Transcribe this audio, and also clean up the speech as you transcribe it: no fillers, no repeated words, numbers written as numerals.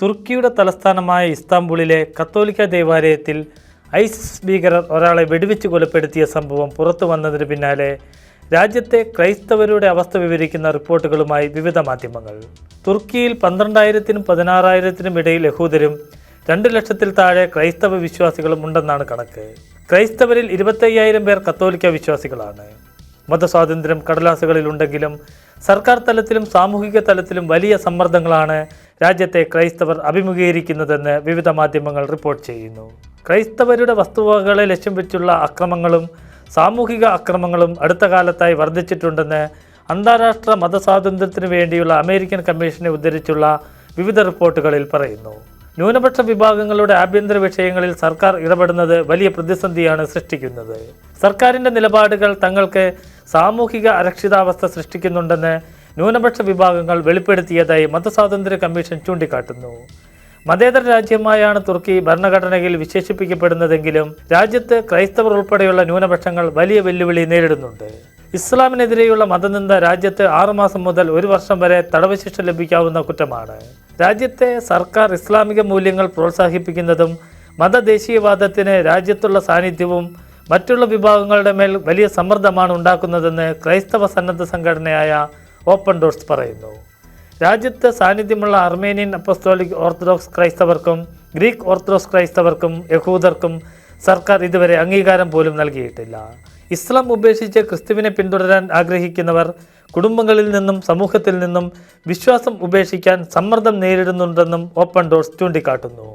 തുർക്കിയുടെ തലസ്ഥാനമായ ഇസ്താംബുളിലെ കത്തോലിക്ക ദേവാലയത്തിൽ ഐസിസ് ഭീകരർ ഒരാളെ വെടിവെച്ച് കൊലപ്പെടുത്തിയ സംഭവം പുറത്തു വന്നതിന് പിന്നാലെ രാജ്യത്തെ ക്രൈസ്തവരുടെ അവസ്ഥ വിവരിക്കുന്ന റിപ്പോർട്ടുകളുമായി വിവിധ മാധ്യമങ്ങൾ. തുർക്കിയിൽ 12,000-നും 16,000-നും ഇടയിൽ യഹൂദരും 2 ലക്ഷത്തിൽ താഴെ ക്രൈസ്തവ വിശ്വാസികളും ഉണ്ടെന്നാണ് കണക്ക്. ക്രൈസ്തവരിൽ 25,000 പേർ കത്തോലിക്ക വിശ്വാസികളാണ്. മതസ്വാതന്ത്ര്യം കടലാസുകളിലുണ്ടെങ്കിലും സർക്കാർ തലത്തിലും സാമൂഹിക തലത്തിലും വലിയ സമ്മർദ്ദങ്ങളാണ് രാജ്യത്തെ ക്രൈസ്തവർ അഭിമുഖീകരിക്കുന്നതെന്ന് വിവിധ മാധ്യമങ്ങൾ റിപ്പോർട്ട് ചെയ്യുന്നു. ക്രൈസ്തവരുടെ വസ്തുവകകളെ ലക്ഷ്യം വെച്ചുള്ള അക്രമങ്ങളും സാമൂഹിക അക്രമങ്ങളും അടുത്ത കാലത്തായി വർദ്ധിച്ചിട്ടുണ്ടെന്ന് അന്താരാഷ്ട്ര മതസ്വാതന്ത്ര്യത്തിനു വേണ്ടിയുള്ള അമേരിക്കൻ കമ്മീഷനെ ഉദ്ധരിച്ചുള്ള വിവിധ റിപ്പോർട്ടുകളിൽ പറയുന്നു. ന്യൂനപക്ഷ വിഭാഗങ്ങളുടെ ആഭ്യന്തര വിഷയങ്ങളിൽ സർക്കാർ ഇടപെടുന്നത് വലിയ പ്രതിസന്ധിയാണ് സൃഷ്ടിക്കുന്നത്. സർക്കാരിൻ്റെ നിലപാടുകൾ തങ്ങൾക്ക് സാമൂഹിക അരക്ഷിതാവസ്ഥ സൃഷ്ടിക്കുന്നുണ്ടെന്ന് ന്യൂനപക്ഷ വിഭാഗങ്ങൾ വെളിപ്പെടുത്തിയതായി മതസ്വാതന്ത്ര്യ കമ്മീഷൻ ചൂണ്ടിക്കാട്ടുന്നു. മതേതര രാജ്യമായാണ് തുർക്കി ഭരണഘടനയിൽ വിശേഷിപ്പിക്കപ്പെടുന്നതെങ്കിലും രാജ്യത്ത് ക്രൈസ്തവർ ഉൾപ്പെടെയുള്ള ന്യൂനപക്ഷങ്ങൾ വലിയ വെല്ലുവിളി നേരിടുന്നുണ്ട്. ഇസ്ലാമിനെതിരെയുള്ള മതനിന്ദ രാജ്യത്ത് 6 മാസം മുതൽ 1 വർഷം വരെ തടവ് ശിക്ഷ ലഭിക്കാവുന്ന കുറ്റമാണ്. രാജ്യത്തെ സർക്കാർ ഇസ്ലാമിക മൂല്യങ്ങൾ പ്രോത്സാഹിപ്പിക്കുന്നതും മതദേശീയവാദത്തിന് രാജ്യത്തുള്ള സാന്നിധ്യവും മറ്റുള്ള വിഭാഗങ്ങളുടെ മേൽ വലിയ സമ്മർദ്ദമാണ് ഉണ്ടാക്കുന്നതെന്ന് ക്രൈസ്തവ സന്നദ്ധ സംഘടനയായ ഓപ്പൺ ഡോർസ് പറയുന്നു. രാജ്യത്ത് സാന്നിധ്യമുള്ള അർമേനിയൻ അപ്പസ്തോലിക് ഓർത്തഡോക്സ് ക്രൈസ്തവർക്കും ഗ്രീക്ക് ഓർത്തഡോക്സ് ക്രൈസ്തവർക്കും യഹൂദർക്കും സർക്കാർ ഇതുവരെ അംഗീകാരം പോലും നൽകിയിട്ടില്ല. ഇസ്ലാം ഉപേക്ഷിച്ച് ക്രിസ്തുവിനെ പിന്തുടരാൻ ആഗ്രഹിക്കുന്നവർ കുടുംബങ്ങളിൽ നിന്നും സമൂഹത്തിൽ നിന്നും വിശ്വാസം ഉപേക്ഷിക്കാൻ സമ്മർദ്ദം നേരിടുന്നുണ്ടെന്നും ഓപ്പൺ ഡോർസ് ചൂണ്ടിക്കാട്ടുന്നു.